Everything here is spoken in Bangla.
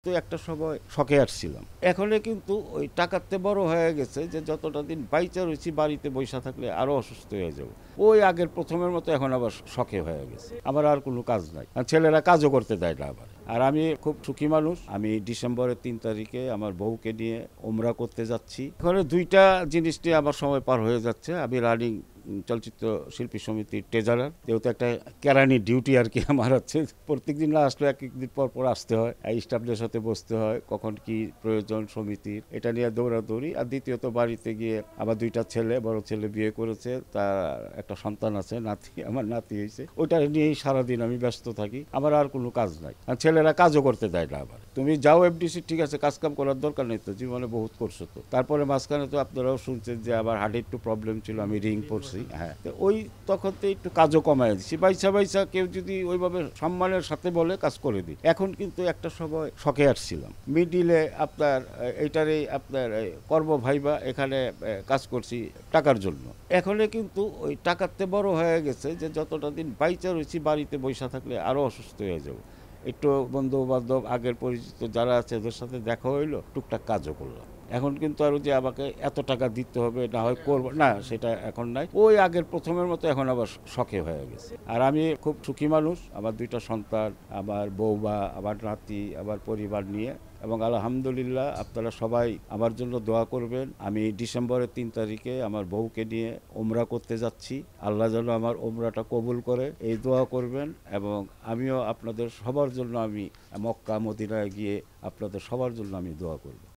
তো একটা সময় শখে আসছিলাম। এখনে কিন্তু ওই টাকাতে বড় হয়ে গেছে যে যতটা দিন বাইচা রইছি বাড়িতে বইসা থাকলে আরো অসুস্থ হয়ে যাব। ওই আগের প্রথমের মতো এখন আবার শখে হয়ে গেছে। আমার আর কোনো কাজ নাই। আর ছেলেরা কাজও করতে দেয় না আবার। আর আমি খুব সুখী মানুষ। আমি ডিসেম্বরের ৩ তারিখে আমার বউকে নিয়ে ওমরা করতে যাচ্ছি। এখানে ২ টা জিনিস নিয়ে আমার সময় পার হয়ে যাচ্ছে। আমি রানিং চলচ্চিত্র শিল্পী সমিতির ট্রেজারার, যেহেতু একটা কেরানি ডিউটি আর কি আমার হচ্ছে। প্রত্যেকদিন না আসলে এক একদিন পর পর আসতে হয়, স্টাফদের সাথে বসতে হয়, কখন কি প্রয়োজন সমিতির, এটা নিয়ে দৌড়াদৌড়ি। আর দ্বিতীয়ত বাড়িতে গিয়ে আমার ২টা ছেলে, বড় ছেলে বিয়ে করেছে, তার একটা সন্তান আছে, নাতি, আমার নাতি হয়েছে, ওইটা নিয়েই সারাদিন আমি ব্যস্ত থাকি। আমার আর কোনো কাজ নাই। আর ছেলেরা কাজও করতে দেয় না আবার। তুমি যাও এফডিসি, ঠিক আছে, কাজ কাম করার দরকার নেই তো, জীবনে বহুত করছো তো। তারপরে মাঝখানে তো আপনারাও শুনছেন যে আবার হার্টের একটু প্রবলেম ছিল, আমি রিং পড়ছি। হ্যাঁ, তো ওই তখন তো একটু কাজও কমায় দিচ্ছি। বাইসা বাইসা কেউ যদি ওইভাবে সম্মানের সাথে বলে কাজ করে দিই। এখন কিন্তু একটা সময় শখে আসছিলাম, মিডিলে আপনার এইটারই আপনার কর্ম ভাইবা এখানে কাজ করছি টাকার জন্য। এখনে কিন্তু ওই টাকাতে বড় হয়ে গেছে যে যতটা দিন বাইচা রয়েছি বাড়িতে বইসা থাকলে আরো অসুস্থ হয়ে যাব। একটু বন্ধু বান্ধব আগের পরিচিত যারা আছে ওদের সাথে দেখা হইলো, টুকটাক কাজও করলাম। এখন কিন্তু আরো যে আমাকে এত টাকা দিতে হবে, না হয় করবো না, সেটা এখন নাই। ওই আগের প্রথমের মতো এখন আবার শখে হয়ে গেছে। আর আমি খুব সুখী মানুষ। আমার ২টা সন্তান, আমার বৌমা, আমার নাতি, আমার পরিবার নিয়ে। এবং আলহামদুলিল্লাহ আপনারা সবাই আমার জন্য দোয়া করবেন। আমি ডিসেম্বরের ৩ তারিখে আমার বউকে নিয়ে ওমরা করতে যাচ্ছি। আল্লাহ যেন আমার ওমরাটা কবুল করে, এই দোয়া করবেন। এবং আমিও আপনাদের সবার জন্য, আমি মক্কা মদিনায় গিয়ে আপনাদের সবার জন্য আমি দোয়া করব।